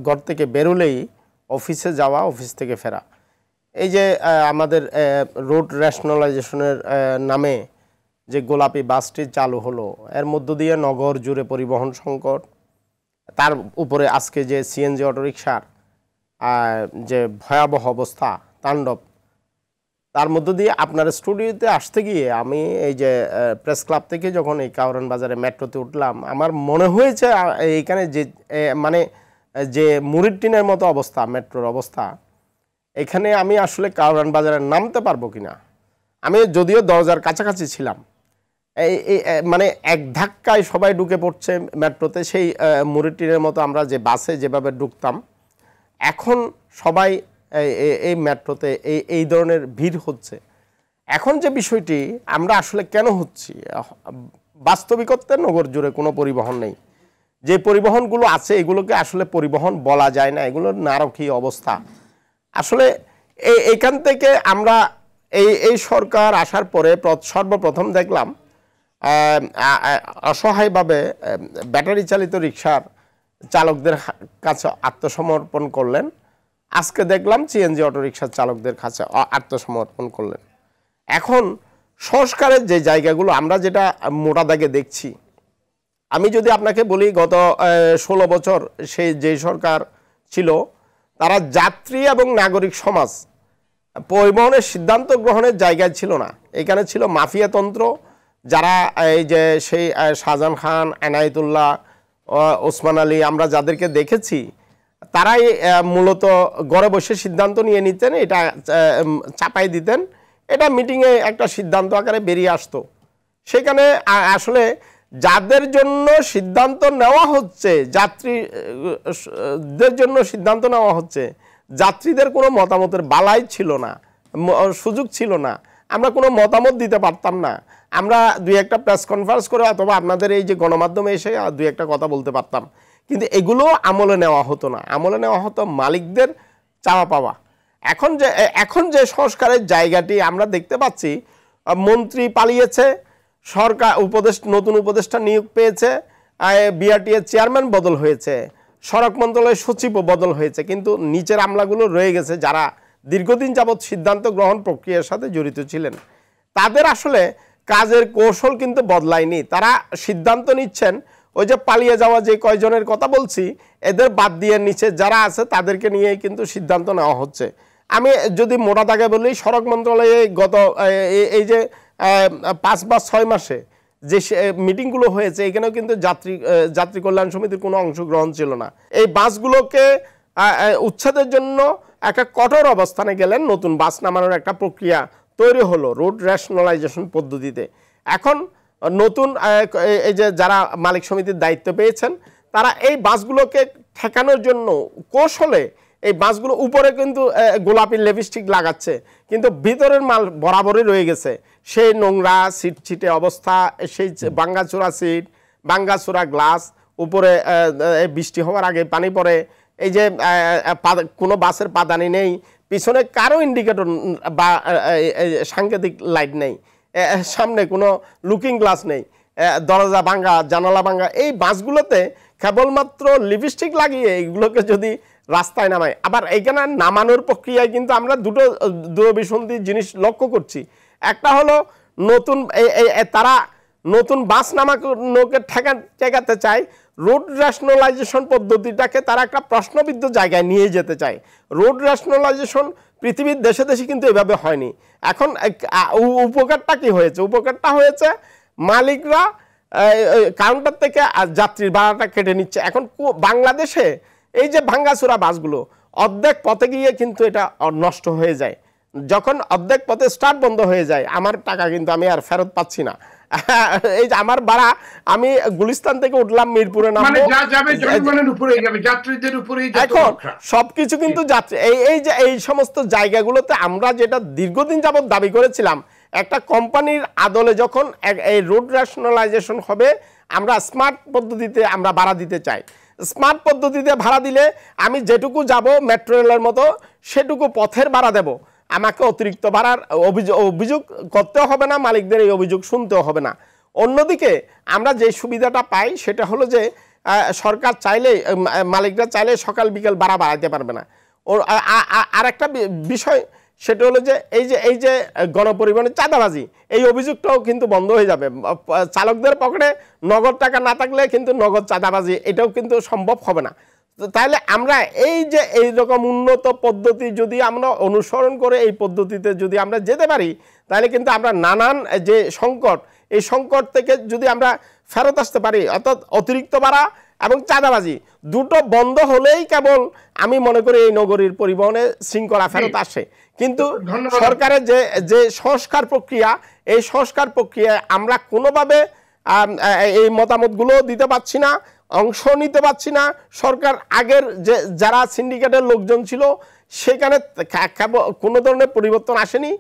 ঘর থেকে বেরোলেই অফিসে যাওয়া, অফিস থেকে ফেরা। এই যে আমাদের রোড রেশনালাইজেশনের নামে যে গোলাপি বাসটি চালু হলো, এর মধ্য দিয়ে নগর জুড়ে পরিবহন সংকট, তার উপরে আজকে যে সিএনজি অটোরিকশার যে ভয়াবহ অবস্থা, তাণ্ডব, তার মধ্য দিয়ে আপনার স্টুডিওতে আসতে গিয়ে আমি এই যে প্রেস ক্লাব থেকে যখন এই কাউরান বাজারে মেট্রোতে উঠলাম, আমার মনে হয়েছে এইখানে যে মানে যে মুড়ির টিনের মতো অবস্থা, মেট্রোর অবস্থা, এখানে আমি আসলে কাউরান বাজারে নামতে পারবো কিনা। আমি যদিও দরজার কাছাকাছি ছিলাম, এই মানে এক ধাক্কায় সবাই ঢুকে পড়ছে মেট্রোতে, সেই মুড়ির টিনের মতো আমরা যে বাসে যেভাবে ঢুকতাম, এখন সবাই এই মেট্রোতে এই ধরনের ভিড় হচ্ছে। এখন যে বিষয়টি আমরা আসলে কেন হচ্ছি, বাস্তবিকতে নগর জুড়ে কোনো পরিবহন নেই। যে পরিবহনগুলো আছে এগুলোকে আসলে পরিবহন বলা যায় না, এগুলোর নারকীয় অবস্থা। আসলে এইখান থেকে আমরা এই সরকার আসার পরে সর্বপ্রথম দেখলাম অসহায়ভাবে ব্যাটারি চালিত রিকশার চালকদের কাছে আত্মসমর্পণ করলেন। আজকে দেখলাম সিএনজি অটোরিকশার চালকদের কাছে আত্মসমর্পণ করলেন। এখন সংস্কারের যে জায়গাগুলো আমরা যেটা মোটা দাগে দেখছি, আমি যদি আপনাকে বলি গত 16 বছর সেই যে সরকার ছিল, তারা যাত্রী এবং নাগরিক সমাজ পরিবহনের সিদ্ধান্ত গ্রহণের জায়গায় ছিল না। এখানে ছিল মাফিয়াতন্ত্র, যারা এই যে সেই শাহজাহান খান, এনায়েতুল্লাহ, ওসমান আলী, আমরা যাদেরকে দেখেছি, তারাই মূলত ঘরে বসে সিদ্ধান্ত নিয়ে নিতেন, এটা চাপাই দিতেন, এটা মিটিংয়ে একটা সিদ্ধান্ত আকারে বেরিয়ে আসতো। সেখানে আসলে যাদের জন্য সিদ্ধান্ত নেওয়া হচ্ছে, যাত্রীদের জন্য সিদ্ধান্ত নেওয়া হচ্ছে, যাত্রীদের কোনো মতামতের বালাই ছিল না, সুযোগ ছিল না, আমরা কোনো মতামত দিতে পারতাম না। আমরা দুই একটা প্রেস কনফারেন্স করে অথবা আপনাদের এই যে গণমাধ্যমে এসে দুই একটা কথা বলতে পারতাম, কিন্তু এগুলো আমলে নেওয়া হতো না। আমলে নেওয়া হতো মালিকদের চাওয়া পাওয়া। এখন যে সংস্কারের জায়গাটি আমরা দেখতে পাচ্ছি, মন্ত্রী পালিয়েছে, সরকার নতুন উপদেষ্টা নিয়োগ পেয়েছে, বিআরটিএর চেয়ারম্যান বদল হয়েছে, সড়ক মন্ত্রণালয়ের সচিবও বদল হয়েছে, কিন্তু নিচের আমলাগুলো রয়ে গেছে যারা দীর্ঘদিন যাবৎ সিদ্ধান্ত গ্রহণ প্রক্রিয়ার সাথে জড়িত ছিলেন। তাদের আসলে কাজের কৌশল কিন্তু বদলায়নি। তারা সিদ্ধান্ত নিচ্ছেন, ওই যে পালিয়ে যাওয়া যে কয়জনের কথা বলছি, এদের বাদ দিয়ে নিচে যারা আছে তাদেরকে নিয়েই কিন্তু সিদ্ধান্ত নেওয়া হচ্ছে। আমি যদি মোটা দাগে বলি, সড়ক মন্ত্রণালয়ে গত এই যে 5 বা 6 মাসে যে মিটিংগুলো হয়েছে, এখানেও কিন্তু যাত্রী কল্যাণ সমিতির কোনো অংশগ্রহণ ছিল না। এই বাসগুলোকে উচ্ছেদের জন্য একটা কঠোর অবস্থানে গেলেন, নতুন বাস নামানোর একটা প্রক্রিয়া তৈরি হলো রোড রেশনালাইজেশন পদ্ধতিতে। এখন নতুন এই যে যারা মালিক সমিতির দায়িত্ব পেয়েছেন, তারা এই বাসগুলোকে ঠেকানোর জন্য কৌশলে এই বাসগুলো উপরে কিন্তু গোলাপি লিপস্টিক লাগাচ্ছে, কিন্তু ভিতরের মাল বরাবরই রয়ে গেছে। সেই নোংরা ছিটছিটে অবস্থা, সেই ভাঙ্গাচোরা সিট, ভাঙ্গাচোরা গ্লাস, উপরে বৃষ্টি হওয়ার আগে পানি পড়ে, এই যে কোনো বাসের পাদানি নেই, পিছনে কারো ইন্ডিকেটর বা সাংকেতিক লাইট নেই, সামনে কোনো লুকিং গ্লাস নেই, দরজা ভাঙ্গা, জানালা ভাঙ্গা। এই বাসগুলোতে কেবলমাত্র লিপস্টিক লাগিয়ে এইগুলোকে যদি রাস্তায় নামায়, আবার এইখানে নামানোর প্রক্রিয়ায় কিন্তু আমরা দুটো দুরভিসন্ধি জিনিস লক্ষ্য করছি। একটা হলো তারা নতুন বাস নামানোকে ঠেকাতে চায়, রোড রেশনালাইজেশন পদ্ধতিটাকে তারা একটা প্রশ্নবিদ্ধ জায়গায় নিয়ে যেতে চায়। রোড রেশনালাইজেশন পৃথিবীর দেশে দেশে কিন্তু এভাবে হয়নি। এখন উপকারটা কি হয়েছে? উপকারটা হয়েছে মালিকরা কাউন্টার থেকে যাত্রীর ভাড়াটা কেটে নিচ্ছে। এখন বাংলাদেশে এই যে ভাঙ্গাচোরা বাসগুলো অর্ধেক পথে গিয়ে কিন্তু এটা নষ্ট হয়ে যায়। যখন অর্ধেক পথে স্টার্ট বন্ধ হয়ে যায়, আমার টাকা কিন্তু আমি আর ফেরত পাচ্ছি না। এই যে আমার ভাড়া, আমি গুলিস্তান থেকে উঠলাম মিরপুরে নামবো, এখন সবকিছু কিন্তু যাত্রী। এই যে এই সমস্ত জায়গাগুলোতে আমরা যেটা দীর্ঘদিন যাবত দাবি করেছিলাম, একটা কোম্পানির আদলে যখন এই রোড রেশনালাইজেশন হবে, আমরা স্মার্ট পদ্ধতিতে আমরা ভাড়া দিতে চাই। স্মার্ট পদ্ধতিতে ভাড়া দিলে আমি যেটুকু যাব মেট্রো রেলের মতো, সেটুকু পথের ভাড়া দেব, আমাকে অতিরিক্ত ভাড়ার অভিযোগ করতেও হবে না, মালিকদের এই অভিযোগ শুনতেও হবে না। অন্যদিকে আমরা যে সুবিধাটা পাই সেটা হলো যে সরকার চাইলে মালিকরা চাইলে সকাল বিকেল ভাড়া বাড়াইতে পারবে না। ওর আর একটা বিষয় সেটা হলো যে এই যে গণপরিবহনের চাঁদাবাজি, এই অভিযোগটাও কিন্তু বন্ধ হয়ে যাবে। চালকদের পকেটে নগদ টাকা না থাকলে কিন্তু নগদ চাঁদাবাজি এটাও কিন্তু সম্ভব হবে না। তাহলে আমরা এই যে এইরকম উন্নত পদ্ধতি যদি আমরা অনুসরণ করে এই পদ্ধতিতে যদি আমরা যেতে পারি, তাহলে কিন্তু আমরা নানান যে সংকট, এই সংকট থেকে যদি আমরা ফেরত আসতে পারি, অর্থাৎ অতিরিক্ত ভাড়া এবং চাঁদাবাজি দুটো বন্ধ হলেই কেবল আমি মনে করি এই নগরীর পরিবহনে শৃঙ্খলা ফেরত আসে। কিন্তু সরকারের যে সংস্কার প্রক্রিয়া, এই সংস্কার প্রক্রিয়ায় আমরা কোনোভাবে এই মতামতগুলো দিতে পারছি না, অংশ নিতে পারছি না। সরকার আগের যে যারা সিন্ডিকেটের লোকজন ছিল সেখানে কোনো ধরনের পরিবর্তন আসেনি।